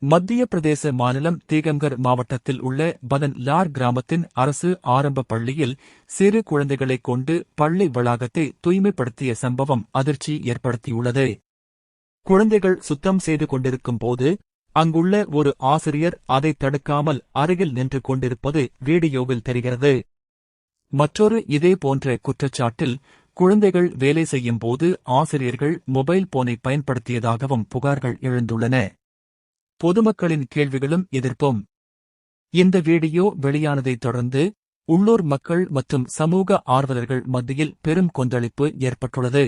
மத்திய பிரதேச மாநிலம் தீகம்கர் மாவட்டத்தில் உள்ள பதன் லார் கிராமத்தின் அரசு ஆரம்ப பள்ளியில் சிறு குழந்தைகளைக் கொண்டு பள்ளி வளாகத்தை தூய்மைப்படுத்திய சம்பவம் அதிர்ச்சி ஏற்படுத்தியுள்ளது. குழந்தைகள் சுத்தம் செய்து கொண்டிருக்கும் போது அங்குள்ள ஒரு ஆசிரியர் அதை தடுக்காமல் அருகில் நின்று கொண்டிருப்பது வீடியோவில் தெரிகிறது. மற்றொரு இதேபோன்ற குற்றச்சாட்டில் குழந்தைகள் வேலை செய்யும் போது ஆசிரியர்கள் மொபைல் போனை பயன்படுத்தியதாகவும் புகார்கள் எழுந்துள்ளன. பொதுமக்களின் கேள்விகளும் எதிர்ப்பும். இந்த வீடியோ வெளியானதைத் தொடர்ந்து உள்ளூர் மக்கள் மற்றும் சமூக ஆர்வலர்கள் மத்தியில் பெரும் கொந்தளிப்பு ஏற்பட்டுள்ளது.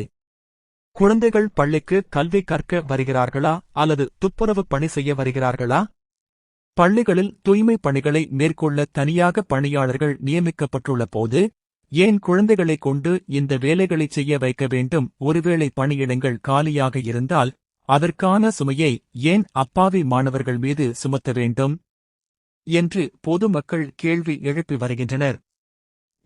குழந்தைகள் பள்ளிக்கு கல்வி கற்க வருகிறார்களா அல்லது துப்புரவு பணி செய்ய வருகிறார்களா? பள்ளிகளில் தூய்மை பணிகளை மேற்கொள்ள தனியாக பணியாளர்கள் நியமிக்கப்பட்டுள்ள போது ஏன் குழந்தைகளைக் கொண்டு இந்த வேலைகளைச் செய்ய வைக்க வேண்டும்? ஒருவேளை பணியிடங்கள் காலியாக இருந்தால் அதற்கான சுமையை ஏன் அப்பாவி மாணவர்கள் மீது சுமத்த வேண்டும் என்று பொதுமக்கள் கேள்வி எழுப்பி வருகின்றனர்.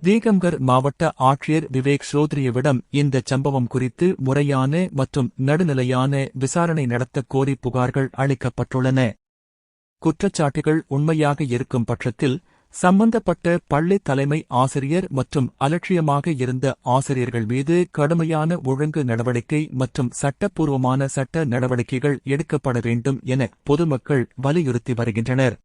தீகம்கர் மாவட்ட ஆட்சியர் விவேக் சோத்ரியவிடம் இந்த சம்பவம் குறித்து முறையான மற்றும் நடுநிலையான விசாரணை நடத்தக் கோரி புகார்கள் அளிக்கப்பட்டுள்ளன. குற்றச்சாட்டுகள் உண்மையாக இருக்கும் பட்சத்தில் சம்பந்தப்பட்ட பள்ளி தலைமை ஆசிரியர் மற்றும் அலட்சியமாக இருந்த ஆசிரியர்கள் மீது கடுமையான ஒழுங்கு நடவடிக்கை மற்றும் சட்டப்பூர்வமான சட்ட நடவடிக்கைகள் எடுக்கப்பட வேண்டும் என பொதுமக்கள் வலியுறுத்தி வருகின்றனர்.